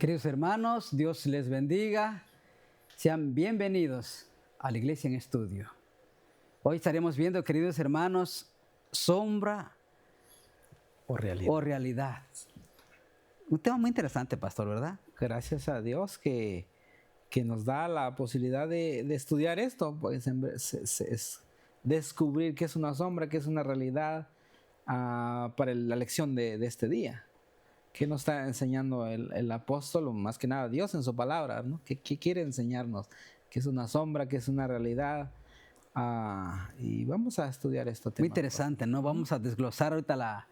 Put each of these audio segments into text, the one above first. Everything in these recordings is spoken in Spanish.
Queridos hermanos, Dios les bendiga. Sean bienvenidos a la Iglesia en Estudio. Hoy estaremos viendo, queridos hermanos, sombra O realidad. o realidad. Un tema muy interesante, pastor, ¿verdad? Gracias a Dios que nos da la posibilidad de estudiar esto, pues es descubrir qué es una sombra, qué es una realidad para la lección de este día. ¿Qué nos está enseñando el apóstol, o más que nada Dios en su palabra, ¿no? ¿Qué quiere enseñarnos? ¿Qué es una sombra? ¿Qué es una realidad? Y vamos a estudiar este tema. Muy interesante, ¿no? Vamos a desglosar ahorita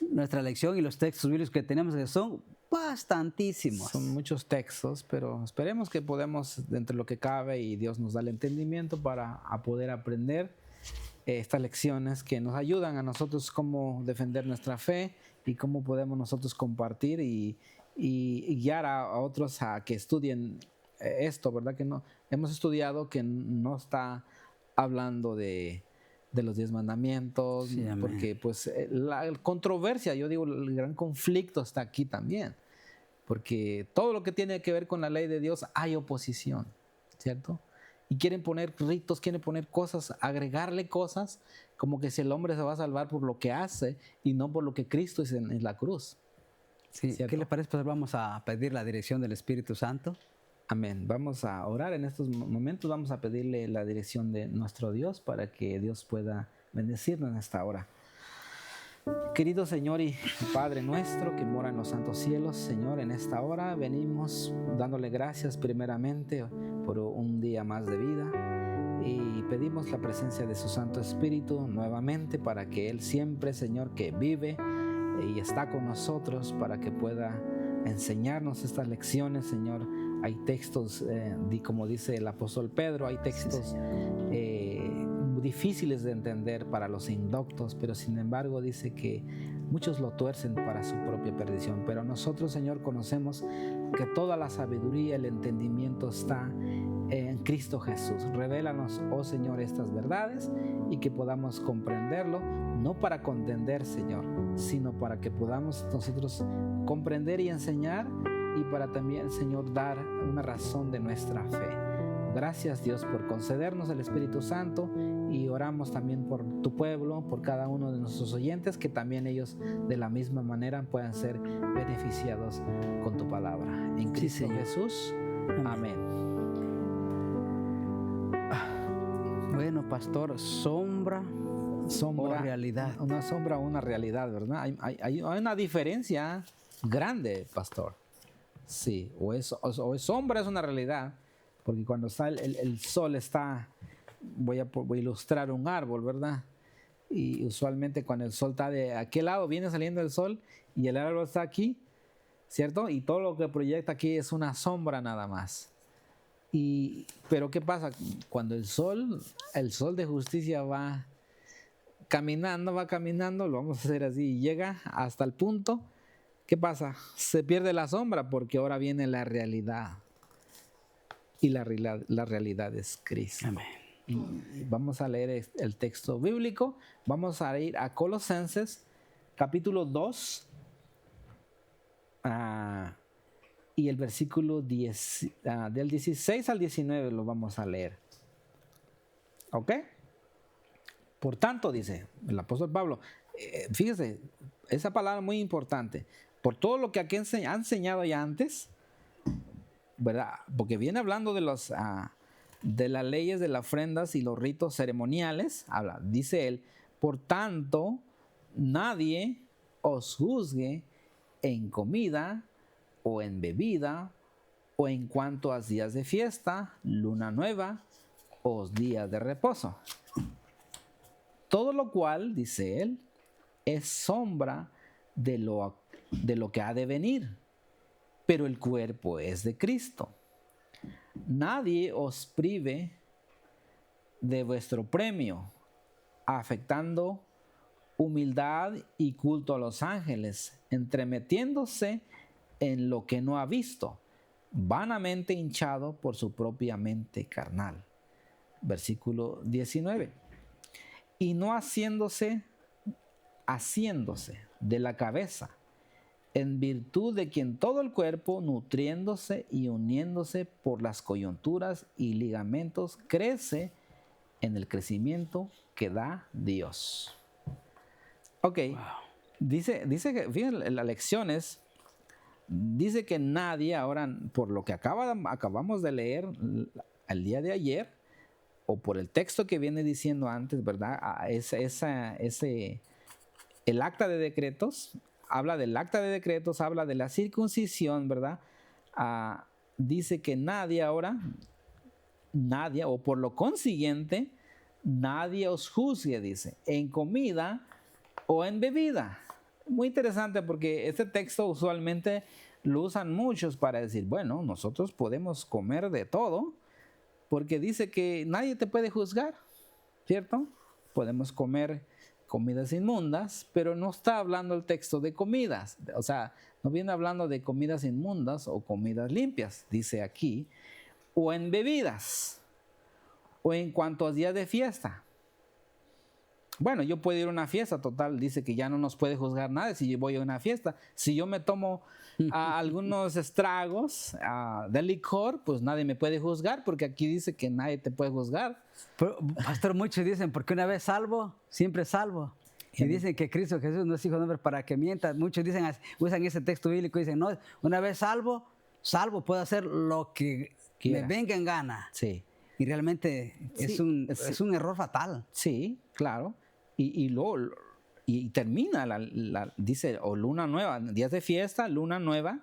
nuestra lección y los textos bíblicos que tenemos, que son bastantísimos. Son muchos textos, pero esperemos que podamos, dentro de lo que cabe, y Dios nos da el entendimiento para poder aprender estas lecciones que nos ayudan a nosotros cómo defender nuestra fe y cómo podemos nosotros compartir y guiar a otros a que estudien esto, ¿verdad? Que no hemos estudiado que no está hablando de los 10 mandamientos, Sí, porque pues la controversia, yo digo, el gran conflicto está aquí también, porque todo lo que tiene que ver con la ley de Dios hay oposición, ¿cierto? Y quieren poner ritos, quieren poner cosas, agregarle cosas, como que si el hombre se va a salvar por lo que hace y no por lo que Cristo hizo en la cruz. Sí, ¿cierto? ¿qué le parece? Pues vamos a pedir la dirección del Espíritu Santo. Amén. Vamos a orar en estos momentos, vamos a pedirle la dirección de nuestro Dios para que Dios pueda bendecirnos en esta hora. Querido Señor y Padre nuestro que mora en los santos cielos, Señor, en esta hora venimos dándole gracias primeramente por un día más de vida y pedimos la presencia de su Santo Espíritu nuevamente para que Él siempre, Señor, que vive y está con nosotros, para que pueda enseñarnos estas lecciones, Señor. Hay textos, como dice el apóstol Pedro, hay textos difíciles de entender para los indoctos, pero sin embargo dice que muchos lo tuercen para su propia perdición. Pero nosotros, Señor, conocemos que toda la sabiduría, el entendimiento está en Cristo Jesús. Revélanos, oh Señor, estas verdades y que podamos comprenderlo, no para contender, Señor, sino para que podamos nosotros comprender y enseñar, y para también, Señor, dar una razón de nuestra fe. Gracias, Dios, por concedernos el Espíritu Santo, y oramos también por tu pueblo, por cada uno de nuestros oyentes, que también ellos de la misma manera puedan ser beneficiados con tu palabra. En Cristo Jesús. Amén. Bueno, pastor, sombra o realidad. Una sombra o una realidad, ¿verdad? Hay una diferencia grande, pastor. Sí, o es sombra, es una realidad, porque cuando está el sol está, voy a ilustrar un árbol, ¿verdad? Y usualmente cuando el sol está de aquel lado, viene saliendo el sol y el árbol está aquí, ¿cierto? Y todo lo que proyecta aquí es una sombra nada más. Pero ¿qué pasa? Cuando el sol de justicia va caminando, lo vamos a hacer así, y llega hasta el punto, ¿qué pasa? Se pierde la sombra, porque ahora viene la realidad. Y la realidad es Cristo. Amén. Y vamos a leer el texto bíblico. Vamos a ir a Colosenses capítulo 2 y el versículo 10, del 16 al 19 lo vamos a leer. ¿Ok? Por tanto, dice el apóstol Pablo, fíjese, esa palabra muy importante. Por todo lo que aquí ha enseñado ya antes, ¿verdad? Porque viene hablando de las leyes de las ofrendas y los ritos ceremoniales. Dice él, por tanto, nadie os juzgue en comida o en bebida o en cuanto a días de fiesta, luna nueva o días de reposo. Todo lo cual, dice él, es sombra de lo que ha de venir, pero el cuerpo es de Cristo. Nadie os prive de vuestro premio, afectando humildad y culto a los ángeles, entremetiéndose en lo que no ha visto, vanamente hinchado por su propia mente carnal. Versículo 19. Y no haciéndose de la cabeza, en virtud de quien todo el cuerpo, nutriéndose y uniéndose por las coyunturas y ligamentos, crece en el crecimiento que da Dios. Ok, dice que, fíjense, las lecciones, dice que nadie, ahora, por lo que acabamos de leer el día de ayer, o por el texto que viene diciendo antes, ¿verdad? El acta de decretos, habla del acta de decretos, habla de la circuncisión, ¿verdad? Dice que nadie, o por lo consiguiente, nadie os juzgue, dice, en comida o en bebida. Muy interesante porque este texto usualmente lo usan muchos para decir, bueno, nosotros podemos comer de todo, porque dice que nadie te puede juzgar, ¿cierto? Podemos comer comidas inmundas, pero no está hablando el texto de comidas, o sea, no viene hablando de comidas inmundas o comidas limpias, dice aquí, o en bebidas, o en cuanto a días de fiesta. Bueno, yo puedo ir a una fiesta, total, dice que ya no nos puede juzgar nadie si yo voy a una fiesta. Si yo me tomo algunos estragos de licor, pues nadie me puede juzgar, porque aquí dice que nadie te puede juzgar. Pero, pastor, muchos dicen, porque una vez salvo, siempre salvo. Y dicen que Cristo Jesús no es hijo de hombre para que mienta. Muchos dicen, usan ese texto bíblico y dicen, no, una vez salvo, puedo hacer lo que me venga en gana. Sí. Y realmente es un error fatal. Sí, claro. Y termina, dice, o luna nueva, días de fiesta, luna nueva,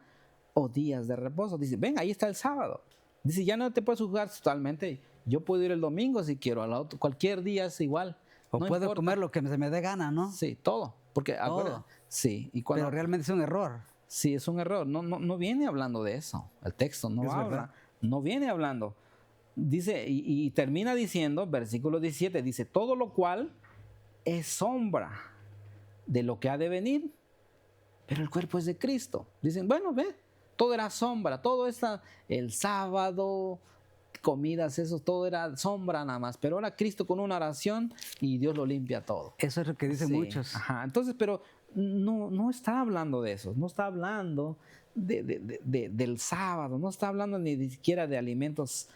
o días de reposo. Dice, ven, ahí está el sábado. Dice, ya no te puedes juzgar totalmente. Yo puedo ir el domingo si quiero, cualquier día es igual. O no puedo comer lo que se me dé gana, ¿no? Sí, todo. Porque, todo. Sí. Pero realmente es un error. Sí, es un error. No viene hablando de eso. El texto no habla. No viene hablando. Dice, y termina diciendo, versículo 17, dice, todo lo cual es sombra de lo que ha de venir, pero el cuerpo es de Cristo. Dicen, bueno, ve, todo era sombra, todo el sábado, comidas, eso, todo era sombra nada más, pero ahora Cristo con una oración y Dios lo limpia todo. Eso es lo que dicen muchos. Ajá, entonces, pero no está hablando de eso, no está hablando del sábado, no está hablando ni siquiera de alimentos,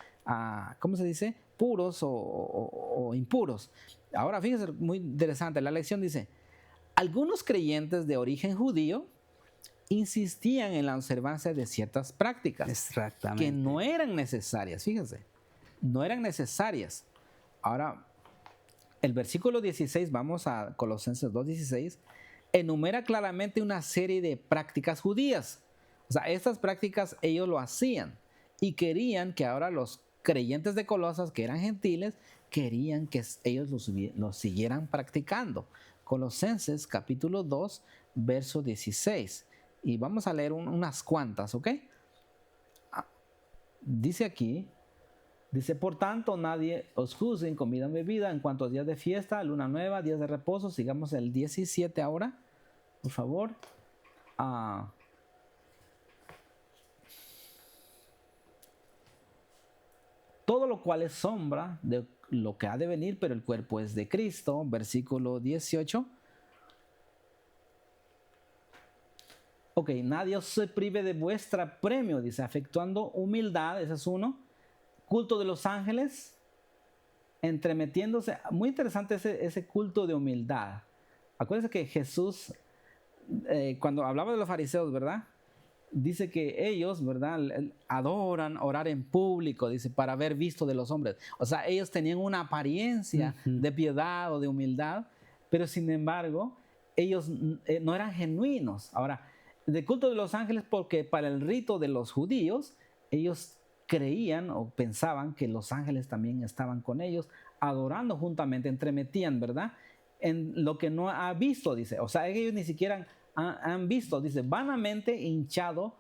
¿cómo se dice? Puros o impuros. Ahora, fíjense, muy interesante, la lección dice, algunos creyentes de origen judío insistían en la observancia de ciertas prácticas que no eran necesarias, fíjense, no eran necesarias. Ahora, el versículo 16, vamos a Colosenses 2:16, enumera claramente una serie de prácticas judías. O sea, estas prácticas ellos lo hacían y querían que ahora los creyentes de Colosas, que eran gentiles, querían que ellos lo siguieran practicando. Colosenses capítulo 2, verso 16. Y vamos a leer unas cuantas, ¿ok? Dice aquí, dice, por tanto, nadie os juzgue en comida o bebida en cuanto a días de fiesta, luna nueva, días de reposo. Sigamos el 17 ahora, por favor. Todo lo cual es sombra de lo que ha de venir, pero el cuerpo es de Cristo. Versículo 18. Ok, nadie os se prive de vuestra premio, dice, afectuando humildad, ese es uno. Culto de los ángeles, entremetiéndose. Muy interesante ese culto de humildad. Acuérdense que Jesús, cuando hablaba de los fariseos, ¿verdad? Dice que ellos, ¿verdad? Adoran orar en público, dice, para haber visto de los hombres. O sea, ellos tenían una apariencia de piedad o de humildad, pero sin embargo, ellos no eran genuinos. Ahora, de culto de los ángeles, porque para el rito de los judíos, ellos creían o pensaban que los ángeles también estaban con ellos, adorando juntamente, entremetían, ¿verdad? En lo que no ha visto, dice. O sea, ellos ni siquiera han visto, dice, vanamente hinchado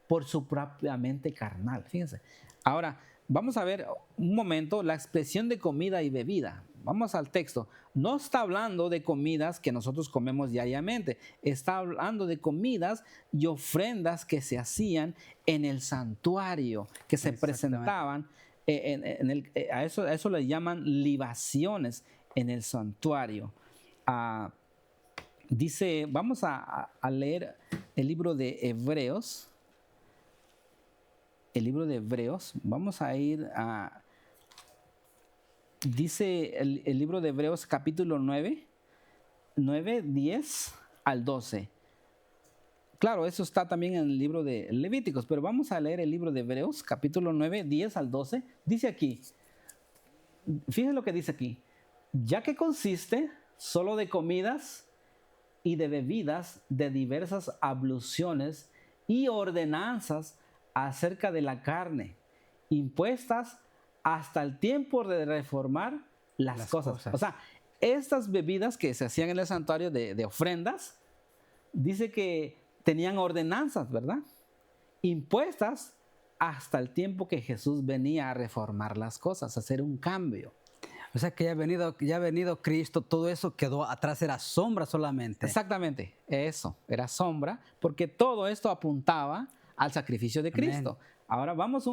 por su propia mente carnal. Fíjense. Ahora, vamos a ver un momento la expresión de comida y bebida. Vamos al texto. No está hablando de comidas que nosotros comemos diariamente. Está hablando de comidas y ofrendas que se hacían en el santuario, que se presentaban. A eso le llaman libaciones en el santuario. Dice, vamos a leer el libro de Hebreos. El libro de Hebreos, vamos a ir a... Dice el libro de Hebreos capítulo 9, 10 al 12. Claro, eso está también en el libro de Levíticos, pero vamos a leer el libro de Hebreos, capítulo 9, 10 al 12. Dice aquí, fíjense lo que dice aquí, ya que consiste solo de comidas y de bebidas de diversas abluciones y ordenanzas acerca de la carne, impuestas hasta el tiempo de reformar las cosas. O sea, estas bebidas que se hacían en el santuario de ofrendas, dice que tenían ordenanzas, ¿verdad? Impuestas hasta el tiempo que Jesús venía a reformar las cosas, a hacer un cambio. O sea que ya ha venido Cristo, todo eso quedó atrás, era sombra solamente. Exactamente, eso, era sombra, porque todo esto apuntaba al sacrificio de Cristo. Amén. Ahora vamos,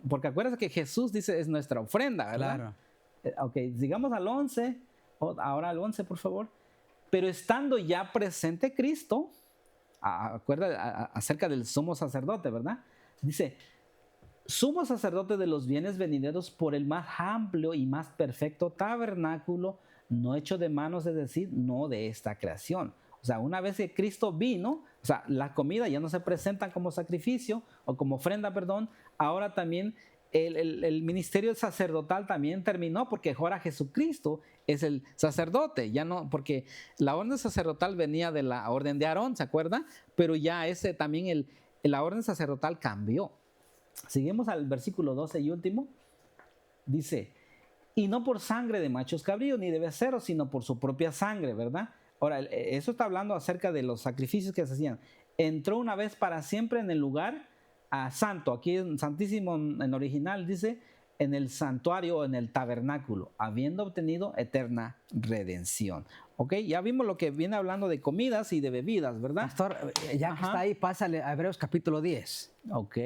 porque acuérdense que Jesús dice es nuestra ofrenda, ¿verdad? Claro. Ok, sigamos al 11, ahora al 11 por favor. Pero estando ya presente Cristo, acuerda acerca del sumo sacerdote, ¿verdad? Dice, sumo sacerdote de los bienes venideros por el más amplio y más perfecto tabernáculo, no hecho de manos, es decir, no de esta creación. O sea, una vez que Cristo vino, o sea, la comida ya no se presenta como sacrificio o como ofrenda, perdón. Ahora también el ministerio sacerdotal también terminó porque ahora Jesucristo es el sacerdote. Ya no, porque la orden sacerdotal venía de la orden de Aarón, ¿se acuerda? Pero ya ese también la orden sacerdotal cambió. Seguimos al versículo 12 y último. Dice, y no por sangre de machos cabríos ni de becerros, sino por su propia sangre, ¿verdad? Ahora, eso está hablando acerca de los sacrificios que se hacían. Entró una vez para siempre en el lugar santo. Aquí en santísimo en original dice en el santuario o en el tabernáculo, habiendo obtenido eterna redención. Ok, ya vimos lo que viene hablando de comidas y de bebidas, ¿verdad? Pastor, ya que está ahí, pásale a Hebreos capítulo 10. Ok.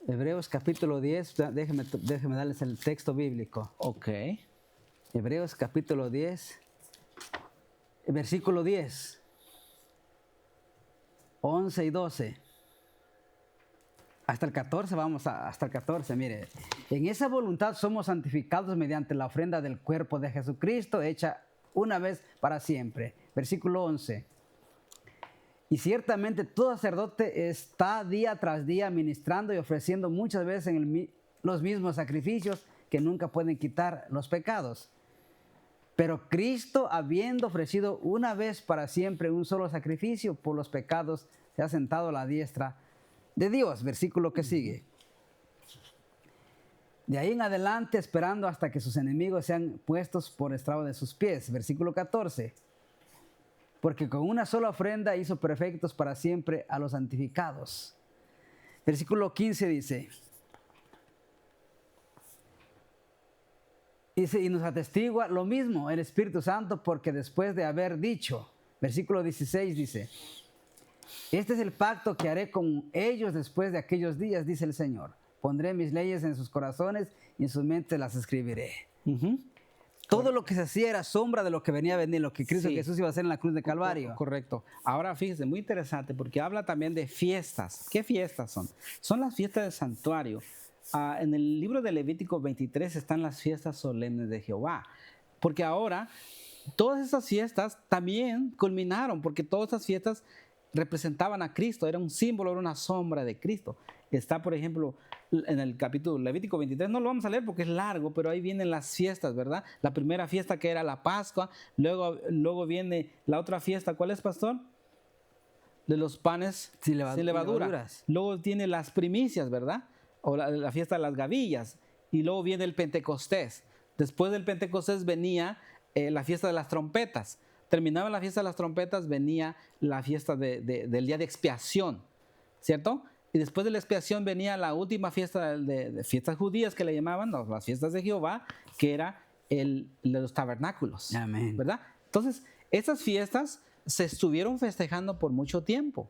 Hebreos capítulo 10, déjeme darles el texto bíblico. Ok. Hebreos capítulo 10. Versículo 10, 11 y 12. Hasta el 14, hasta el 14, mire. En esa voluntad somos santificados mediante la ofrenda del cuerpo de Jesucristo, hecha una vez para siempre. Versículo 11. Y ciertamente todo sacerdote está día tras día ministrando y ofreciendo muchas veces los mismos sacrificios que nunca pueden quitar los pecados. Pero Cristo, habiendo ofrecido una vez para siempre un solo sacrificio por los pecados, se ha sentado a la diestra de Dios. Versículo que sigue. De ahí en adelante, esperando hasta que sus enemigos sean puestos por estrado de sus pies. Versículo 14. Porque con una sola ofrenda hizo perfectos para siempre a los santificados. Versículo 15 dice... Dice, y nos atestigua lo mismo el Espíritu Santo, porque después de haber dicho, versículo 16 dice, este es el pacto que haré con ellos después de aquellos días, dice el Señor. Pondré mis leyes en sus corazones y en sus mentes las escribiré. Todo lo que se hacía era sombra de lo que venía a venir, lo que Cristo Jesús iba a hacer en la cruz de Calvario. Correcto. Ahora fíjese, muy interesante, porque habla también de fiestas. ¿Qué fiestas son? Son las fiestas del santuario. En el libro de Levítico 23 están las fiestas solemnes de Jehová, porque ahora todas esas fiestas también culminaron, porque todas esas fiestas representaban a Cristo, era un símbolo, era una sombra de Cristo. Está, por ejemplo, en el capítulo Levítico 23, no lo vamos a leer porque es largo, pero ahí vienen las fiestas, ¿verdad? La primera fiesta que era la Pascua, luego viene la otra fiesta, ¿cuál es, pastor? De los panes sin levadura. Luego tiene las primicias, ¿verdad? O la fiesta de las gavillas, y luego viene el Pentecostés. Después del Pentecostés venía la fiesta de las trompetas. Terminaba la fiesta de las trompetas, venía la fiesta del día de expiación, ¿cierto? Y después de la expiación venía la última fiesta de fiestas judías que le llamaban, las fiestas de Jehová, que era de los tabernáculos. Amén. ¿Verdad? Entonces, estas fiestas se estuvieron festejando por mucho tiempo,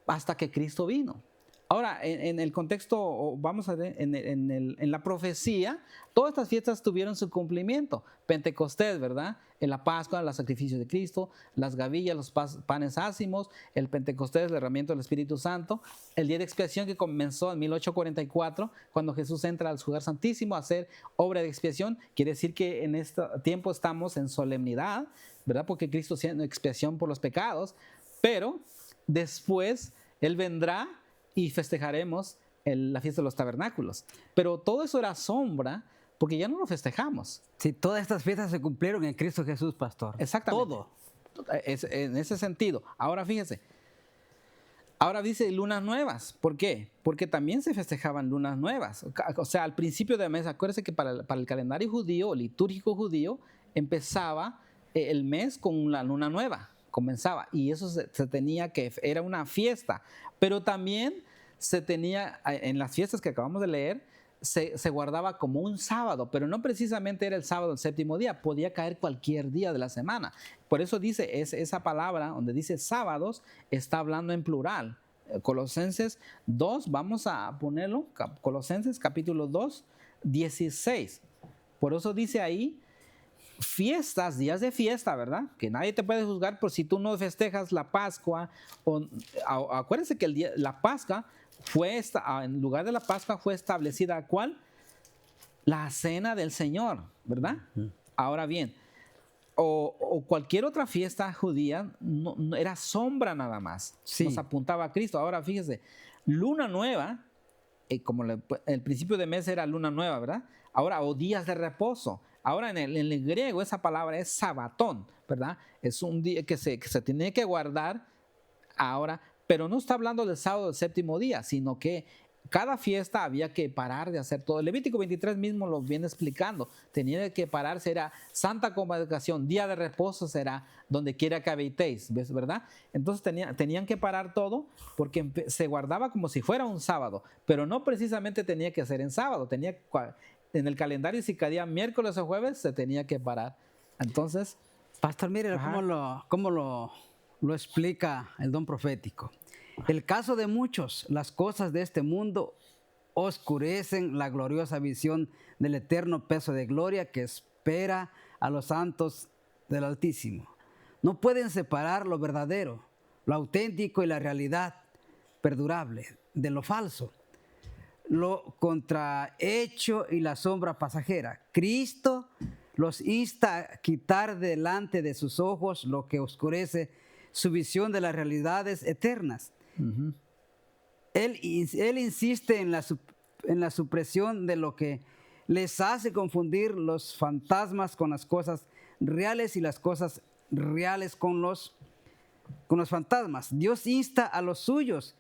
hasta que Cristo vino. Ahora, en el contexto, o vamos a ver, en la profecía, todas estas fiestas tuvieron su cumplimiento. Pentecostés, ¿verdad? En la Pascua, los sacrificios de Cristo, las gavillas, los panes ácimos, el Pentecostés, el derramamiento del Espíritu Santo, el día de expiación que comenzó en 1844, cuando Jesús entra al lugar santísimo a hacer obra de expiación. Quiere decir que en este tiempo estamos en solemnidad, ¿verdad? Porque Cristo haciendo expiación por los pecados, pero después Él vendrá y festejaremos la fiesta de los tabernáculos. Pero todo eso era sombra, porque ya no lo festejamos. Sí, todas estas fiestas se cumplieron en Cristo Jesús, pastor. Exactamente. Todo. En ese sentido. Ahora fíjese. Ahora dice lunas nuevas. ¿Por qué? Porque también se festejaban lunas nuevas. O sea, al principio de mes, acuérdense que para el calendario judío, litúrgico judío, empezaba el mes con la luna nueva. Comenzaba. Y eso se tenía que, era una fiesta. Pero también se tenía, en las fiestas que acabamos de leer, se guardaba como un sábado, pero no precisamente era el sábado, el séptimo día, podía caer cualquier día de la semana. Por eso dice, esa palabra donde dice sábados, está hablando en plural. Colosenses 2, vamos a ponerlo, Colosenses capítulo 2, 16. Por eso dice ahí, fiestas, días de fiesta, ¿verdad? Que nadie te puede juzgar por si tú no festejas la Pascua. Acuérdense que la Pascua en lugar de la Pascua fue establecida, ¿cuál? La cena del Señor, ¿verdad? Ahora bien, o cualquier otra fiesta judía no era sombra nada más. Sí. Nos apuntaba a Cristo. Ahora fíjese, luna nueva, como el principio de mes era luna nueva, ¿verdad? Ahora, o días de reposo. Ahora en el griego esa palabra es sabatón, ¿verdad? Es un día que se tiene que guardar ahora, pero no está hablando del sábado del séptimo día, sino que cada fiesta había que parar de hacer todo. El Levítico 23 mismo lo viene explicando. Tenía que pararse, era santa convocación, día de reposo será donde quiera que habitéis, ¿verdad? Entonces tenían que parar todo porque se guardaba como si fuera un sábado, pero no precisamente tenía que ser en sábado, en el calendario si caía miércoles o jueves se tenía que parar. Entonces, pastor, mire cómo lo explica el don profético. El caso de muchos, las cosas de este mundo oscurecen la gloriosa visión del eterno peso de gloria que espera a los santos del Altísimo. No pueden separar lo verdadero, lo auténtico y la realidad perdurable de lo falso, lo contrahecho y la sombra pasajera. Cristo los insta a quitar delante de sus ojos lo que oscurece su visión de las realidades eternas. Uh-huh. Él insiste en la supresión de lo que les hace confundir los fantasmas con las cosas reales y las cosas reales con los fantasmas. Dios insta a los suyos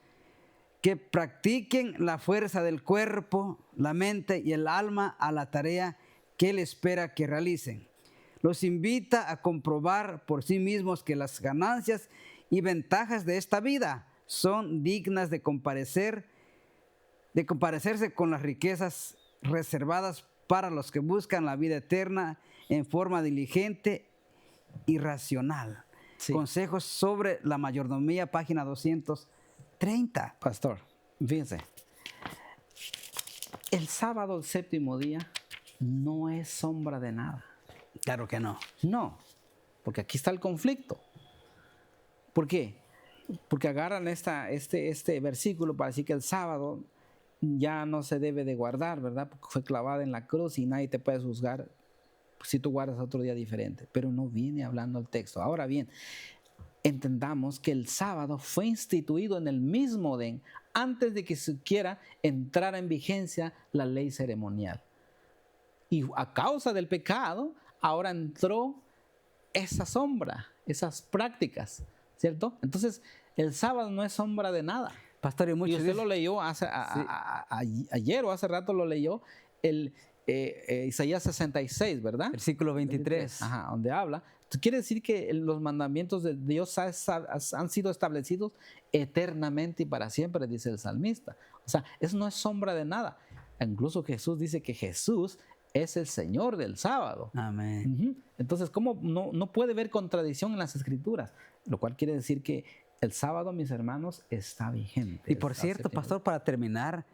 que practiquen la fuerza del cuerpo, la mente y el alma a la tarea que Él espera que realicen. Los invita a comprobar por sí mismos que las ganancias y ventajas de esta vida son dignas de comparecerse con las riquezas reservadas para los que buscan la vida eterna en forma diligente y racional. Sí. Consejos sobre la mayordomía, página 230. Pastor, fíjense, el sábado, el séptimo día, no es sombra de nada. Claro que no. No, porque aquí está el conflicto. ¿Por qué? Porque agarran este versículo para decir que el sábado ya no se debe de guardar, ¿verdad? Porque fue clavada en la cruz y nadie te puede juzgar si tú guardas otro día diferente. Pero no viene hablando el texto. Ahora bien, entendamos que el sábado fue instituido en el mismo Edén antes de que siquiera entrara en vigencia la ley ceremonial. Y a causa del pecado, ahora entró esa sombra, esas prácticas, ¿cierto? Entonces, el sábado no es sombra de nada. Pastor, y usted lo leyó ayer o hace rato lo leyó, Isaías 66, ¿verdad? Versículo 23. Ajá, donde habla. Quiere decir que los mandamientos de Dios han sido establecidos eternamente y para siempre, dice el salmista. O sea, eso no es sombra de nada. Incluso Jesús dice que Jesús es el Señor del sábado. Amén. Uh-huh. Entonces, ¿cómo no puede haber contradicción en las Escrituras? Lo cual quiere decir que El sábado, mis hermanos, está vigente. Y por cierto, pastor, para terminar,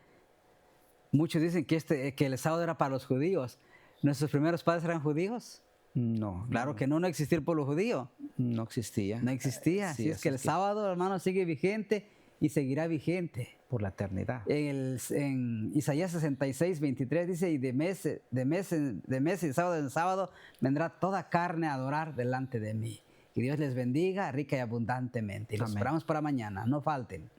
muchos dicen que el sábado era para los judíos. ¿Nuestros primeros padres eran judíos? No. Claro que no existía el pueblo judío. No existía. No existía. Sí, Así es que el sábado, hermano, sigue vigente y seguirá vigente. Por la eternidad. En Isaías 66, 23 dice, y de mes y de sábado en sábado vendrá toda carne a adorar delante de mí. Que Dios les bendiga rica y abundantemente. Y los esperamos para mañana. No falten.